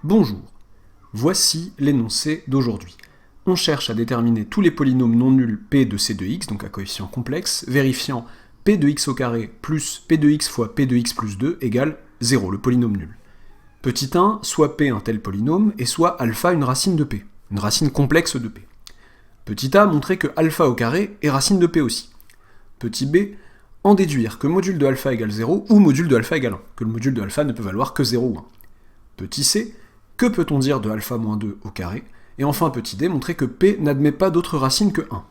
Bonjour, voici l'énoncé d'aujourd'hui. On cherche à déterminer tous les polynômes non nuls P de C de x, donc à coefficient complexe, vérifiant P de x au carré plus P de x fois P de x plus 2 égale 0, le polynôme nul. Petit 1, soit P un tel polynôme, et soit alpha une racine de P, une racine complexe de P. Petit a, montrer que alpha au carré est racine de P aussi. Petit b, en déduire que module de alpha égale 0 ou module de alpha égale 1, que le module de alpha ne peut valoir que 0 ou 1. Petit c, que peut-on dire de alpha moins 2 au carré? Et enfin, petit d, montrer que P n'admet pas d'autre racine que 1.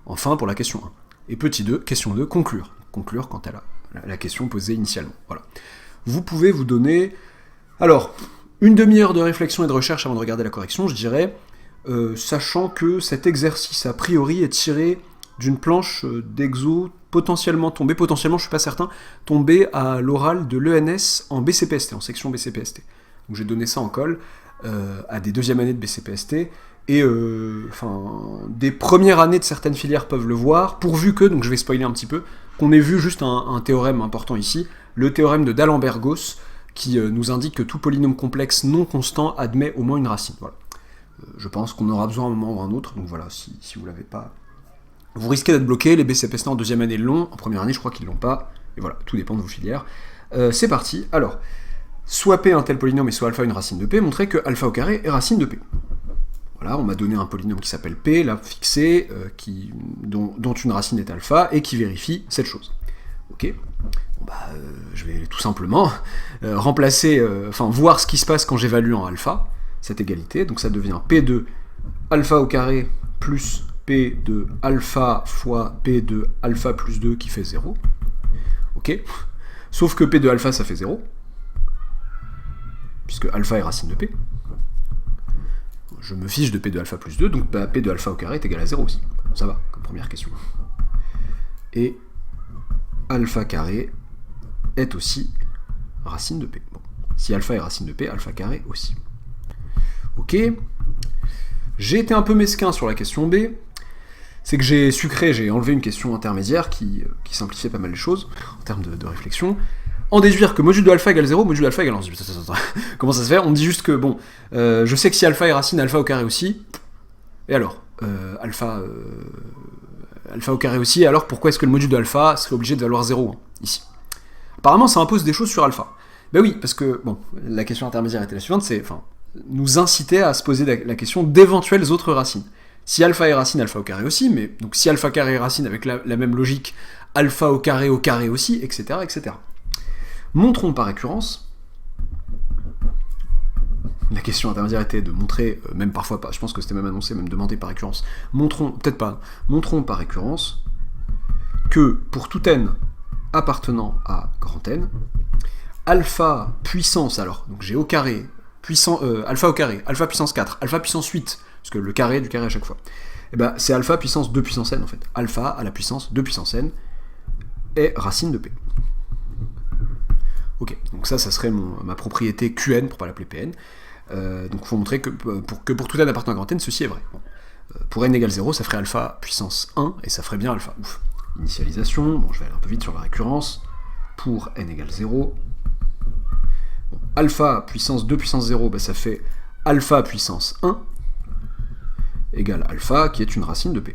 Enfin, pour la question 1. Et petit 2, question 2, conclure. Conclure quant à la question posée initialement. Voilà. Vous pouvez vous donner... Alors, une demi-heure de réflexion et de recherche avant de regarder la correction, je dirais, sachant que cet exercice, a priori, est tiré d'une planche d'exo potentiellement tombée, potentiellement, je suis pas certain, tombée à l'oral de l'ENS en BCPST, en section BCPST. Donc j'ai donné ça en colle à des deuxièmes années de BCPST, et des premières années de certaines filières peuvent le voir, pourvu que, donc je vais spoiler un petit peu, qu'on ait vu juste un théorème important ici, le théorème de D'Alembert-Gauss, qui nous indique que tout polynôme complexe non constant admet au moins une racine. Voilà. Je pense qu'on aura besoin à un moment ou à un autre, donc voilà, si vous l'avez pas... Vous risquez d'être bloqué, les BCPST en deuxième année l'ont, en première année je crois qu'ils l'ont pas, et voilà, tout dépend de vos filières. C'est parti, alors... Soit P un tel polynôme et soit alpha une racine de P, montrer que alpha au carré est racine de P. Voilà, on m'a donné un polynôme qui s'appelle P, là fixé, dont une racine est alpha, et qui vérifie cette chose. Ok, bon, je vais tout simplement remplacer, voir ce qui se passe quand j'évalue en alpha, cette égalité, donc ça devient P de alpha au carré plus P de alpha fois P de alpha plus 2 qui fait 0. Ok, sauf que P de alpha ça fait 0. Puisque alpha est racine de P. Je me fiche de P de alpha plus 2, donc P de alpha au carré est égal à 0 aussi. Ça va, comme première question. Et alpha carré est aussi racine de P. Bon. Si alpha est racine de P, alpha carré aussi. Ok. J'ai été un peu mesquin sur la question B. C'est que j'ai enlevé une question intermédiaire qui simplifiait pas mal les choses, en termes de réflexion. En déduire que module de alpha égale 0, module de alpha égale 1. Comment ça se fait? On me dit juste que, bon, je sais que si alpha est racine, alpha au carré aussi. Et alors alpha au carré aussi, alors pourquoi est-ce que le module de alpha serait obligé de valoir 0, hein, ici? Apparemment, ça impose des choses sur alpha. Ben oui, parce que, bon, la question intermédiaire était la suivante, c'est, nous inciter à se poser la question d'éventuelles autres racines. Si alpha est racine, alpha au carré aussi, mais donc si alpha carré est racine avec la même logique, alpha au carré aussi, etc., etc. Montrons par récurrence, la question intermédiaire était de montrer, même parfois pas, je pense que c'était même annoncé, même demandé par récurrence, montrons par récurrence que pour tout n appartenant à grand N, alpha puissance, alors, donc j'ai au carré, alpha au carré, alpha puissance 4, alpha puissance 8, parce que le carré du carré à chaque fois, et ben c'est alpha puissance 2 puissance n en fait, alpha à la puissance 2 puissance n est racine de P. Ok, donc ça serait ma propriété Qn, pour pas l'appeler Pn. Donc il faut montrer que pour tout n appartenant à grand N, ceci est vrai. Bon. Pour n égale 0, ça ferait alpha puissance 1, et ça ferait bien alpha. Ouf. Initialisation, bon je vais aller un peu vite sur la récurrence. Pour n égale 0, bon, alpha puissance 2 puissance 0, ça fait alpha puissance 1, égale alpha, qui est une racine de P.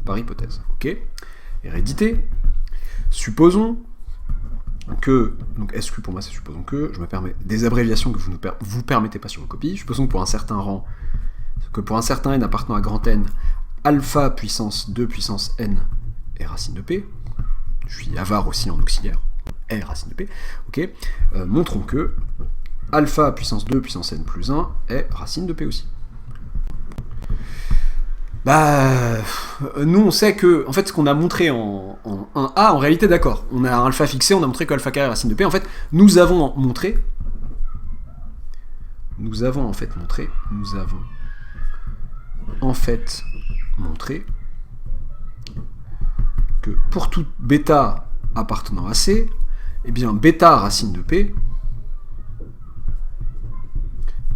Par hypothèse. Ok. Hérédité. Supposons que, donc SQ pour moi c'est supposons que, je me permets des abréviations que vous ne vous permettez pas sur vos copies, supposons que pour un certain rang, que pour un certain n appartenant à grand N, alpha puissance 2 puissance n est racine de P, je suis avare aussi en auxiliaire, est racine de P, ok, montrons que alpha puissance 2 puissance n plus 1 est racine de P aussi. Nous on sait que, en fait, ce qu'on a montré en 1A, en réalité d'accord, on a un alpha fixé, on a montré que alpha carré est racine de P, en fait, nous avons en fait montré que pour toute bêta appartenant à C, eh bien bêta racine de P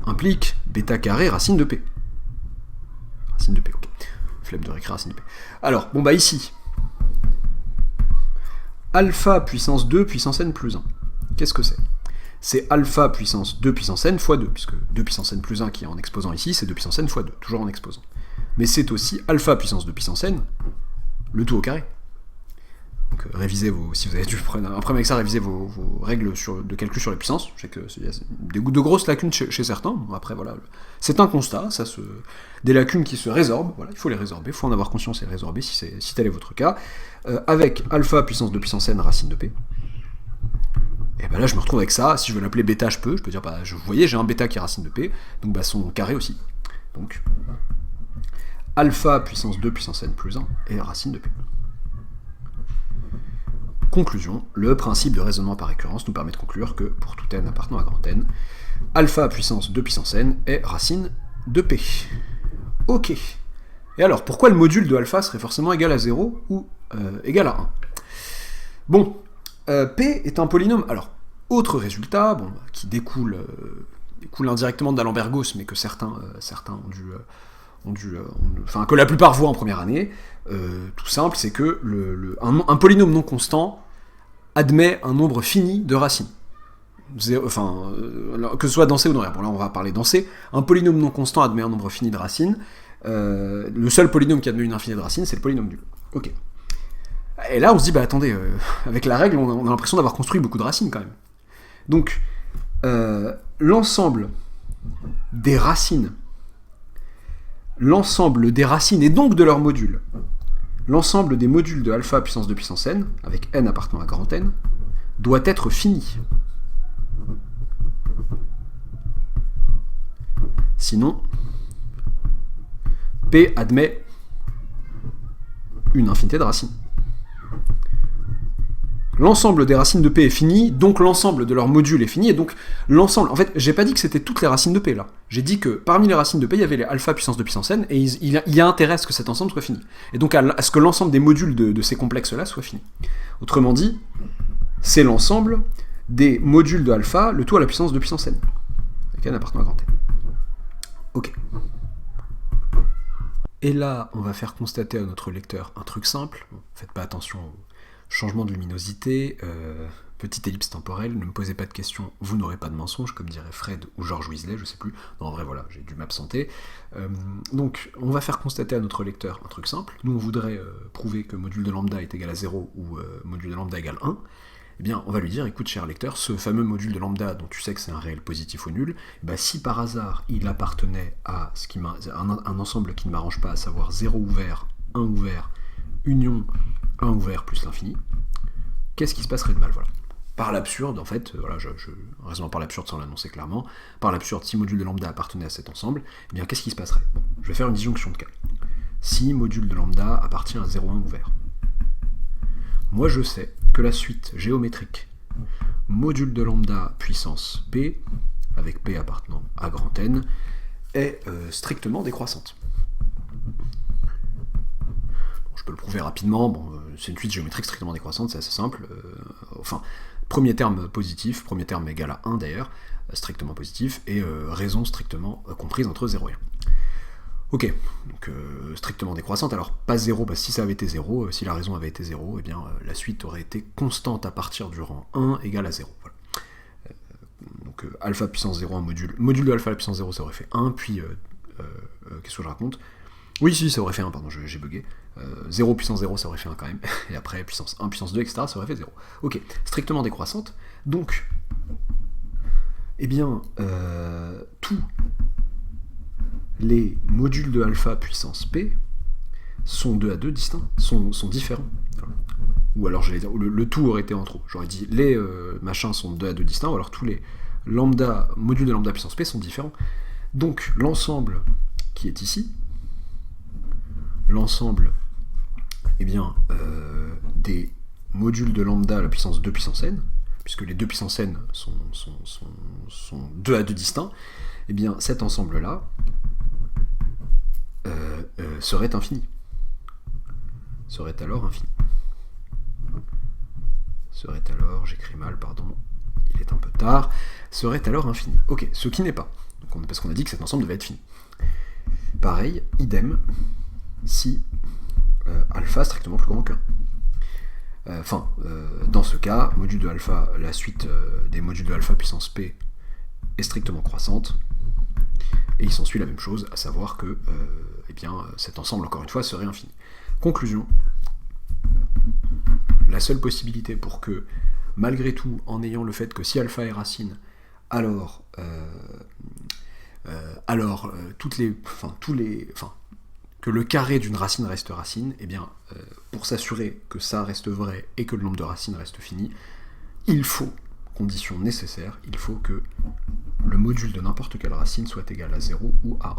implique bêta carré racine de P. Racine de P, ok. Flemme de réécrire racine de P. Alors, bon ici, alpha puissance 2 puissance n plus 1. Qu'est-ce que c'est? c'est alpha puissance 2 puissance n fois 2, puisque 2 puissance n plus 1 qui est en exposant ici, c'est 2 puissance n fois 2, toujours en exposant. Mais c'est aussi alpha puissance 2 puissance n, le tout au carré. Donc révisez si vous avez dû prendre un problème avec ça, révisez vos règles de calcul sur les puissances. Je sais que y a de grosses lacunes chez certains. Bon, après voilà, c'est un constat, des lacunes qui se résorbent. Voilà, il faut les résorber, il faut en avoir conscience et les résorber si tel est votre cas. Avec alpha puissance 2 puissance n racine de p. Et ben là je me retrouve avec ça. Si je veux l'appeler bêta, je peux dire vous voyez j'ai un bêta qui est racine de p, donc son carré aussi. Donc alpha puissance 2 puissance n plus 1 est racine de p. Conclusion, le principe de raisonnement par récurrence nous permet de conclure que, pour tout n appartenant à grand n, alpha puissance 2 puissance n est racine de p. Ok. Et alors, pourquoi le module de alpha serait forcément égal à 0 ou égal à 1 ? Bon, p est un polynôme. Alors, autre résultat, qui découle indirectement d'Alembert-Gauss, mais que certains ont dû que la plupart voient en première année, tout simple, c'est que un polynôme non constant admet un nombre fini de racines. Que ce soit dans C ou dans R. Bon, là, on va parler dans C. Un polynôme non constant admet un nombre fini de racines. Le seul polynôme qui admet une infinie de racines, c'est le polynôme nul. Ok. Et là, on se dit, attendez, avec la règle, on a l'impression d'avoir construit beaucoup de racines, quand même. Donc, l'ensemble des racines et donc de leurs modules, l'ensemble des modules de alpha puissance 2 puissance n, avec n appartenant à grand n, doit être fini. Sinon, P admet une infinité de racines. L'ensemble des racines de P est fini, donc l'ensemble de leurs modules est fini, et donc l'ensemble... En fait, j'ai pas dit que c'était toutes les racines de P, là. J'ai dit que parmi les racines de P, il y avait les alpha puissance 2 puissance n, et il y a intérêt à ce que cet ensemble soit fini. Et donc à ce que l'ensemble des modules de ces complexes-là soit fini. Autrement dit, c'est l'ensemble des modules de alpha, le tout à la puissance 2 puissance n, avec n appartenant à grand n. Ok. Et là, on va faire constater à notre lecteur un truc simple. Bon, faites pas attention au changement de luminosité, petite ellipse temporelle, ne me posez pas de questions, vous n'aurez pas de mensonge, comme dirait Fred ou George Weasley, je sais plus. Non, en vrai, voilà, j'ai dû m'absenter. Donc, on va faire constater à notre lecteur un truc simple. Nous, on voudrait prouver que module de lambda est égal à 0 ou module de lambda égale 1. Eh bien, on va lui dire, écoute, cher lecteur, ce fameux module de lambda, dont tu sais que c'est un réel positif ou nul, si par hasard, il appartenait à un ensemble qui ne m'arrange pas, à savoir 0 ouvert, 1 ouvert, union 1 ouvert plus l'infini, qu'est-ce qui se passerait de mal, voilà. Par l'absurde, en fait, voilà, raisonnant par l'absurde sans l'annoncer clairement, par l'absurde, si module de lambda appartenait à cet ensemble, eh bien, qu'est-ce qui se passerait ? Bon, je vais faire une disjonction de cas. Si module de lambda appartient à 0,1 ouvert, moi je sais que la suite géométrique module de lambda puissance p, avec p appartenant à grand N, est strictement décroissante. Je peux le prouver rapidement, c'est une suite géométrique strictement décroissante, c'est assez simple. Premier terme positif, premier terme égal à 1 d'ailleurs, strictement positif, et raison strictement comprise entre 0 et 1. Ok, donc strictement décroissante, alors pas 0, si ça avait été 0, si la raison avait été 0, eh bien la suite aurait été constante à partir du rang 1 égale à 0. Voilà. Donc alpha puissance 0, un module de alpha à la puissance 0, ça aurait fait 1, puis, qu'est-ce que je raconte ? Oui, si, ça aurait fait 1, pardon, j'ai bugué. 0 puissance 0, ça aurait fait 1 quand même. Et après, puissance 1, puissance 2, etc., ça aurait fait 0. Ok, strictement décroissante. Donc, eh bien, tous les modules de alpha puissance p sont 2 à 2 distincts, sont différents. Voilà. Ou alors, j'allais dire, le tout aurait été en trop. J'aurais dit, les machins sont 2 à 2 distincts, ou alors tous les modules de lambda puissance p sont différents. Donc, l'ensemble qui est ici, l'ensemble des modules de lambda à la puissance 2 puissance n, puisque les 2 puissance n sont 2 à 2 distincts, eh bien cet ensemble-là serait infini. Serait alors infini. Serait alors, j'écris mal, pardon, il est un peu tard, serait alors infini. Ok, ce qui n'est pas, parce qu'on a dit que cet ensemble devait être fini. Pareil, idem, si alpha strictement plus grand que 1. Dans ce cas, module de alpha, la suite des modules de alpha puissance p est strictement croissante, et il s'ensuit la même chose, à savoir que cet ensemble, encore une fois, serait infini. Conclusion, la seule possibilité pour que, malgré tout, en ayant le fait que si alpha est racine, alors que le carré d'une racine reste racine, pour s'assurer que ça reste vrai et que le nombre de racines reste fini, il faut, condition nécessaire, il faut que le module de n'importe quelle racine soit égal à 0 ou à 1.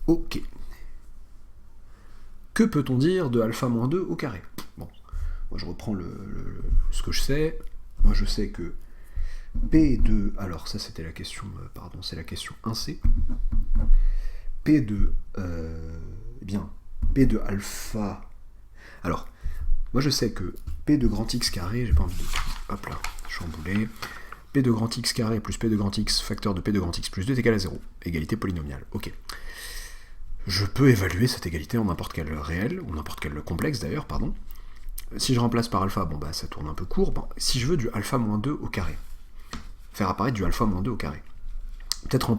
Ok. Que peut-on dire de alpha moins 2 au carré? Bon, moi je reprends ce que je sais. Moi je sais que P2, alors ça c'était la question, c'est la question 1C. P2, P de alpha. Alors, moi je sais que P de grand X carré, j'ai pas envie de. Hop là, chamboulé. P de grand X carré plus P de grand X facteur de P de grand X plus 2 est égal à 0. Égalité polynomiale. Ok. Je peux évaluer cette égalité en n'importe quel réel, ou n'importe quel complexe d'ailleurs, pardon. Si je remplace par alpha, ça tourne un peu court. Si je veux du alpha moins 2 au carré, faire apparaître du alpha moins 2 au carré, peut-être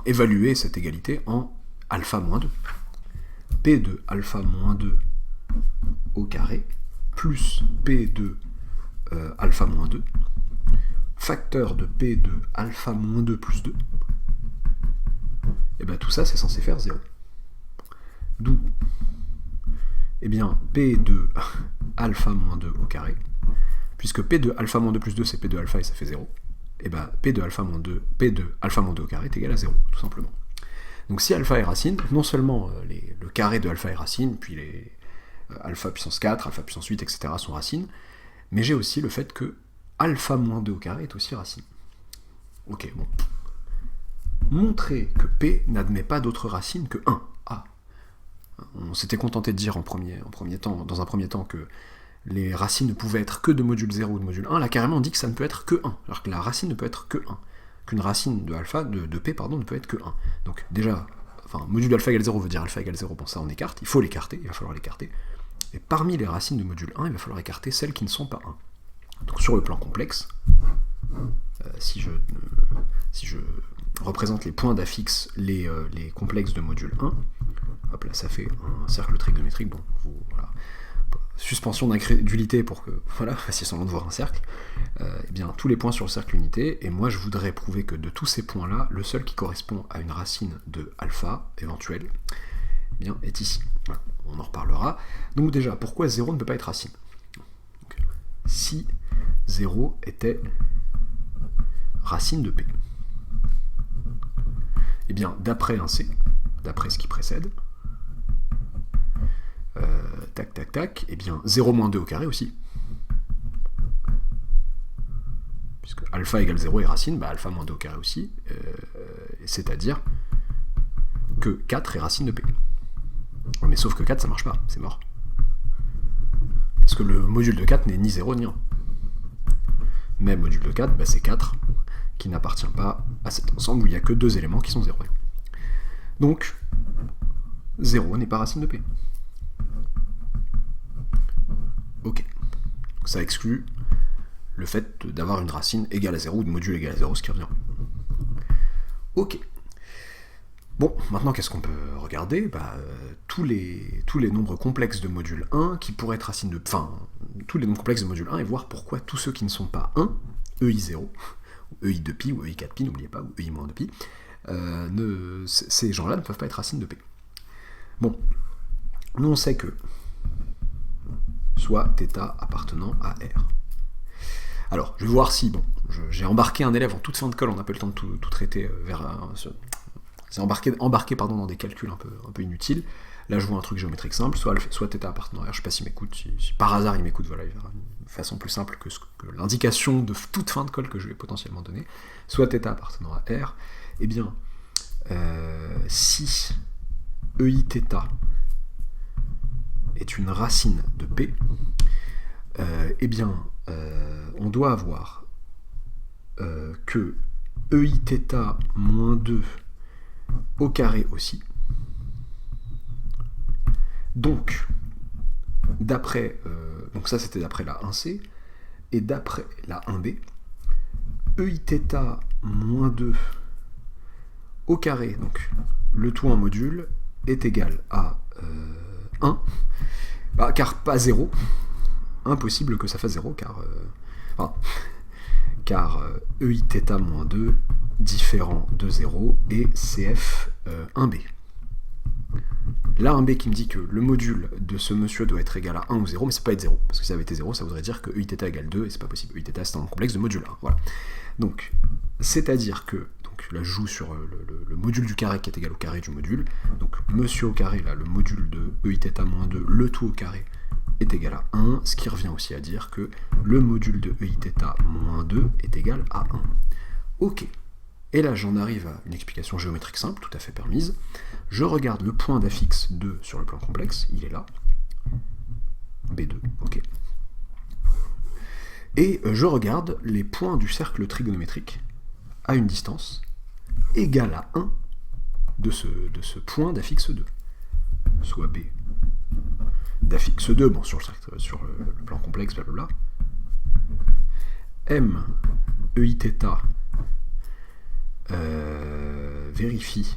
évaluer cette égalité en alpha moins 2. P de alpha moins 2 au carré plus P de alpha moins 2, facteur de P de alpha moins 2 plus 2, et tout ça c'est censé faire 0. D'où P de alpha moins 2 au carré, puisque P de alpha moins 2 plus 2 c'est P de alpha et ça fait 0, P de alpha moins 2 au carré est égal à 0, tout simplement. Donc si alpha est racine, non seulement le carré de alpha est racine, puis les alpha puissance 4, alpha puissance 8, etc. sont racines, mais j'ai aussi le fait que alpha moins 2 au carré est aussi racine. Ok, bon. Montrer que P n'admet pas d'autre racine que 1. Ah. On s'était contenté de dire dans un premier temps que les racines ne pouvaient être que de module 0 ou de module 1, là carrément on dit que ça ne peut être que 1, alors que la racine ne peut être que 1, qu'une racine de alpha, de P, ne peut être que 1. Donc déjà, module alpha égale 0 veut dire alpha égale 0, ça on écarte, il faut l'écarter, il va falloir l'écarter, et parmi les racines de module 1, il va falloir écarter celles qui ne sont pas 1. Donc sur le plan complexe, si je représente les points d'affixe, les complexes de module 1, hop là ça fait un cercle trigonométrique, voilà. Suspension d'incrédulité pour que, fassiez semblant de voir un cercle, tous les points sur le cercle unité, et moi je voudrais prouver que de tous ces points-là, le seul qui correspond à une racine de alpha éventuelle, est ici. Voilà, on en reparlera. Donc déjà, pourquoi 0 ne peut pas être racine? Donc, si 0 était racine de P, d'après un C, d'après ce qui précède, 0 moins 2 au carré aussi. Puisque alpha égale 0 est racine, alpha moins 2 au carré aussi, c'est-à-dire que 4 est racine de P. Mais sauf que 4 ça marche pas, c'est mort. Parce que le module de 4 n'est ni 0 ni 1. Mais module de 4, c'est 4, qui n'appartient pas à cet ensemble où il n'y a que 2 éléments qui sont 0. Donc, 0 n'est pas racine de P. Ok. Donc ça exclut le fait d'avoir une racine égale à 0 ou de module égal à 0, ce qui revient. Ok. Bon, maintenant qu'est-ce qu'on peut regarder? Tous les nombres complexes de module 1 qui pourraient être racines de... tous les nombres complexes de module 1 et voir pourquoi tous ceux qui ne sont pas 1, EI0, ou EI2π, ou EI4π, n'oubliez pas, ou EI-2π, ces gens-là ne peuvent pas être racines de P. Bon, nous on sait que soit θ appartenant à R. Alors, je vais voir si, j'ai embarqué un élève en toute fin de colle, on n'a pas eu le temps de tout traiter c'est embarqué dans des calculs un peu inutiles. Là, je vois un truc géométrique simple, soit θ appartenant à R, je sais pas s'il m'écoute, si par hasard il m'écoute, il verra une façon plus simple que l'indication de toute fin de colle que je vais potentiellement donner, soit θ appartenant à R, si EIθ est une racine de P, on doit avoir que EIθ moins 2 au carré aussi. Donc, d'après, donc ça c'était d'après la 1C, et d'après la 1B, EIθ moins 2 au carré, donc le tout en module, est égal à 1, car pas 0, impossible que ça fasse 0, car EIθ moins 2 différent de 0 et CF 1B. Là, 1B qui me dit que le module de ce monsieur doit être égal à 1 ou 0, mais ça peut pas être 0, parce que si ça avait été 0, ça voudrait dire que EIθ égale 2, et c'est pas possible. EIθ c'est un complexe de module 1. Voilà. Donc, c'est-à-dire que, donc là je joue sur le module du carré qui est égal au carré du module, donc monsieur au carré, là, le module de EIθ moins 2, le tout au carré, est égal à 1, ce qui revient aussi à dire que le module de EIθ moins 2 est égal à 1. Ok. Et là, j'en arrive à une explication géométrique simple, tout à fait permise. Je regarde le point d'affixe 2 sur le plan complexe, il est là. B2, ok. Et je regarde les points du cercle trigonométrique à une distance égale à 1 de ce point d'affixe 2. Soit B d'affixe 2, bon, sur le plan complexe, blablabla. M, EIθ, vérifie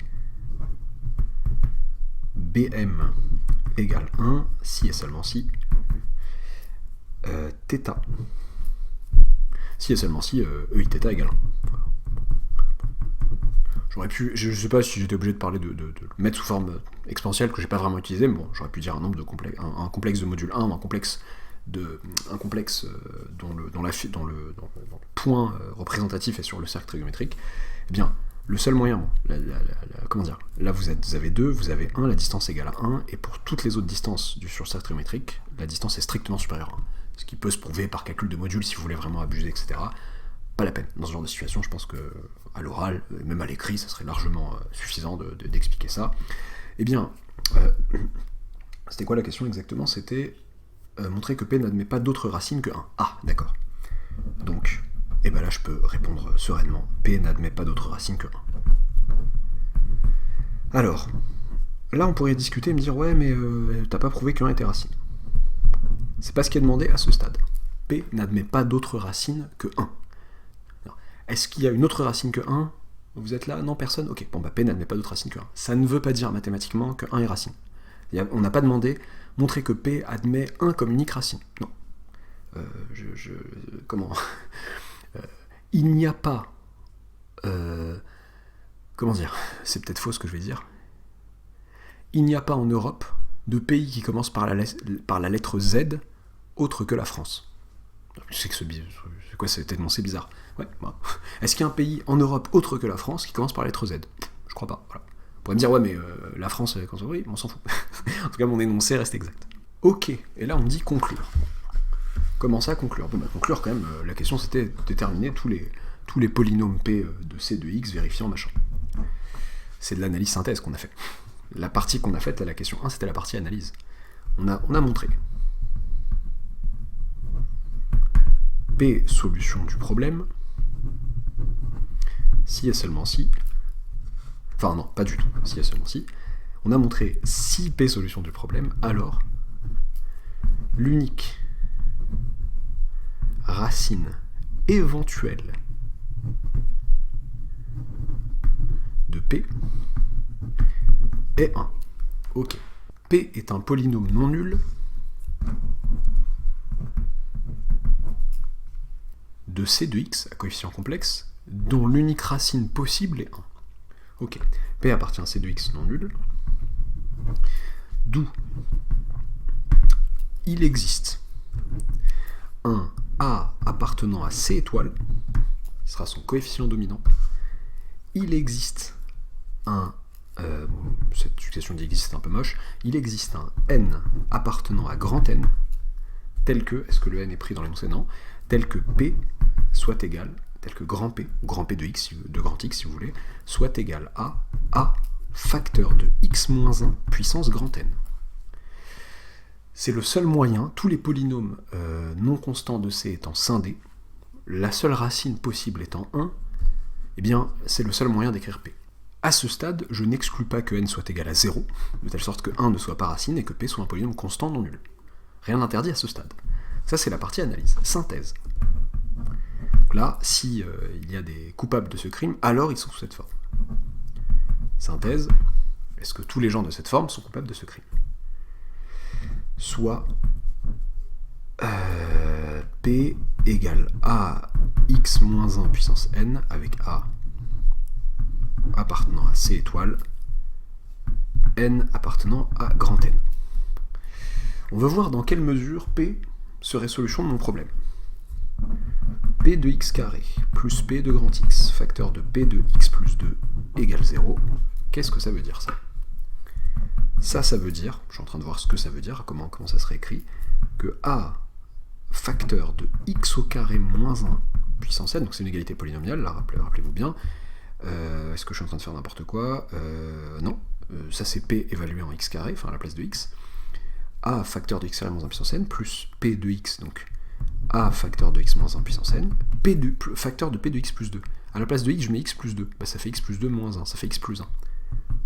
BM égale 1 si et seulement si θ. Si et seulement si EIθ égale 1. Voilà. J'aurais pu, je ne sais pas si j'étais obligé de parler de le mettre sous forme exponentielle que j'ai pas vraiment utilisé, mais bon, j'aurais pu dire un nombre de un complexe de module 1 ou un complexe dont le point représentatif est sur le cercle trigonométrique. Eh bien, le seul moyen, comment dire, là vous avez 2, vous avez 1, la distance égale à 1, et pour toutes les autres distances sur le cercle trigonométrique, la distance est strictement supérieure à 1. Ce qui peut se prouver par calcul de module si vous voulez vraiment abuser, etc. Pas la peine. Dans ce genre de situation, je pense que à l'oral, même à l'écrit, ça serait largement suffisant d'expliquer ça. Eh bien, c'était quoi la question exactement? C'était montrer que P n'admet pas d'autres racines que 1. Ah, d'accord. Donc, et ben là je peux répondre sereinement. P n'admet pas d'autres racines que 1. Alors, là on pourrait discuter et me dire ouais mais t'as pas prouvé que 1 était racine. C'est pas ce qui est demandé à ce stade. P n'admet pas d'autres racines que 1. Est-ce qu'il y a une autre racine que 1? Vous êtes là? Non, personne? Ok, bon bah P n'admet pas d'autre racine que 1. Ça ne veut pas dire mathématiquement que 1 est racine. On n'a pas demandé montrer que P admet 1 comme unique racine. Non. Comment il n'y a pas... comment dire? C'est peut-être faux ce que je vais dire. Il n'y a pas en Europe de pays qui commence par la lettre Z autre que la France. Je sais que c'est quoi cet énoncé bizarre. Ouais, bah. Est-ce qu'il y a un pays en Europe autre que la France qui commence par la lettre Z? Je crois pas. Voilà. On pourrait me dire, ouais, mais la France, oui, on s'en fout. En tout cas, mon énoncé reste exact. Ok, et là on me dit conclure. Comment ça conclure? Bon, bah conclure quand même, la question c'était déterminer tous les polynômes P de C de X vérifiant machin. C'est de l'analyse synthèse qu'on a fait. La partie qu'on a faite à la question 1, c'était la partie analyse. On a montré P solution du problème, si et seulement si, enfin non, pas du tout, si et seulement si, on a montré si P solution du problème, alors l'unique racine éventuelle de P est 1. Ok. P est un polynôme non nul de C de X à coefficient complexe dont l'unique racine possible est 1. Ok. P appartient à C de X non nul, d'où il existe un A appartenant à C étoile, qui sera son coefficient dominant. Il existe un... cette succession d'existe c'est un peu moche. Il existe un N appartenant à grand N, tel que, est-ce que le N est pris dans l'énoncé? Non, tel que P soit égal, tel que grand P, ou grand P de X, de grand X si vous voulez, soit égal à A facteur de X-1 puissance grand N. C'est le seul moyen, tous les polynômes non constants de C étant scindés, la seule racine possible étant 1, eh bien c'est le seul moyen d'écrire P. À ce stade, je n'exclus pas que n soit égal à 0, de telle sorte que 1 ne soit pas racine et que P soit un polynôme constant non nul. Rien n'interdit à ce stade. Ça, c'est la partie analyse. Synthèse. Donc là, si il y a des coupables de ce crime, alors ils sont sous cette forme. Synthèse, est-ce que tous les gens de cette forme sont coupables de ce crime? Soit P égale AX moins 1 puissance N avec A appartenant à C étoile, N appartenant à grand N. On veut voir dans quelle mesure P serait solution de mon problème. P de x carré plus P de grand X, facteur de P de x plus 2 égale 0. Qu'est-ce que ça veut dire, ça? Ça veut dire, je suis en train de voir ce que ça veut dire, comment ça serait écrit, que A facteur de x au carré moins 1 puissance n, donc c'est une égalité polynomiale, là, rappelez-vous bien. Est-ce que je suis en train de faire n'importe quoi? Non. Ça c'est P évalué en x carré, enfin à la place de x. A facteur de x carré moins 1 puissance n, plus P de x, donc A facteur de x moins 1 puissance n, facteur de P de x plus 2. À la place de x, je mets x plus 2. Bah, ça fait x plus 2 moins 1, ça fait x plus 1.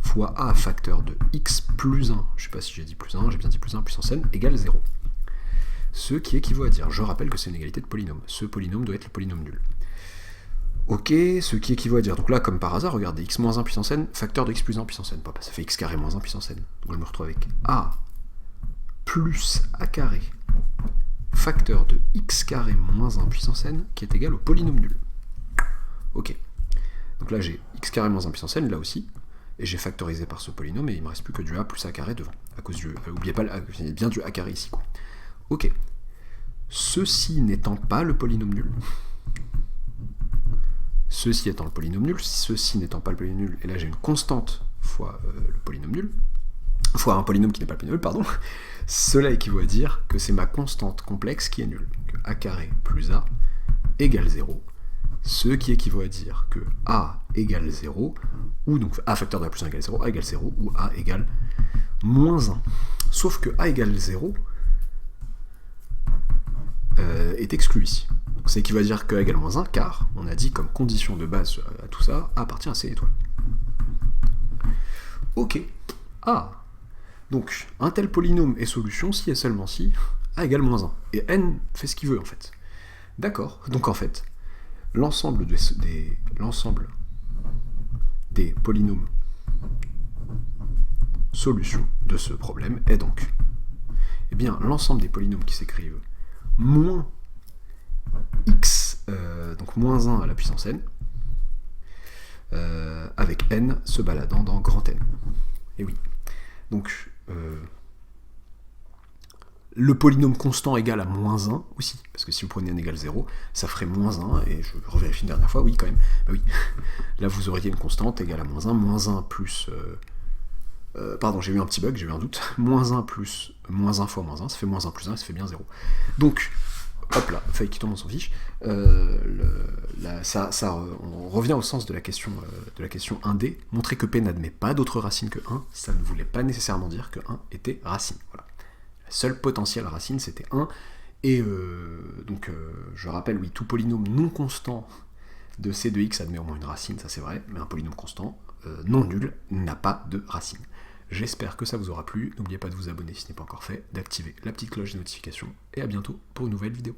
Fois A facteur de x plus 1, je sais pas si j'ai dit plus 1, j'ai bien dit plus 1 puissance n, égale 0. Ce qui équivaut à dire, je rappelle que c'est une égalité de polynôme. Ce polynôme doit être le polynôme nul. Ok, ce qui équivaut à dire, donc là, comme par hasard, regardez, x moins 1 puissance n, facteur de x plus 1 puissance n. Bah, ça fait x carré moins 1 puissance n. Donc je me retrouve avec A plus A carré, facteur de x carré moins 1 puissance n, qui est égal au polynôme nul. Ok. Donc là, j'ai x carré moins 1 puissance n, là aussi, et j'ai factorisé par ce polynôme, et il ne me reste plus que du a plus a carré devant, à cause du... oubliez pas, il y a bien du a carré ici, quoi. Ok. Ceci n'étant pas le polynôme nul, ceci étant le polynôme nul, ceci n'étant pas le polynôme nul, et là j'ai une constante fois le polynôme nul, fois un polynôme qui n'est pas le polynôme nul, pardon, cela équivaut à dire que c'est ma constante complexe qui est nulle, que a carré plus a égale 0, ce qui équivaut à dire que a égale 0, ou donc a facteur de a plus 1 égale 0, a égale 0, ou a égale moins 1. Sauf que a égale 0 est exclu ici. Donc ça équivaut à dire que a égale moins 1, car on a dit comme condition de base à tout ça, a appartient à C étoile. Ok. Donc, un tel polynôme est solution si et seulement si a égale moins 1. Et n fait ce qu'il veut, en fait. D'accord. Donc, en fait, l'ensemble des polynômes solutions de ce problème est donc, eh bien, l'ensemble des polynômes qui s'écrivent moins x, donc moins 1 à la puissance n, avec n se baladant dans grand N. Et oui. Donc, le polynôme constant égal à moins 1 aussi, parce que si vous prenez n égale 0, ça ferait moins 1, et je revérifie une dernière fois, oui quand même, bah oui, là vous auriez une constante égale à moins 1 plus... pardon, j'ai eu un petit bug, j'ai eu un doute, moins 1 plus moins 1 fois moins 1, ça fait moins 1 plus 1, ça fait bien 0. Donc, hop là, faille qui tombe dans son fiche, on revient au sens de la question 1D, montrer que P n'admet pas d'autre racine que 1, ça ne voulait pas nécessairement dire que 1 était racine, voilà. La seule potentielle racine c'était 1, et donc je rappelle, oui, tout polynôme non constant de C de x admet au moins une racine, ça c'est vrai, mais un polynôme constant non nul n'a pas de racine. J'espère que ça vous aura plu, n'oubliez pas de vous abonner si ce n'est pas encore fait, d'activer la petite cloche des notifications, et à bientôt pour une nouvelle vidéo.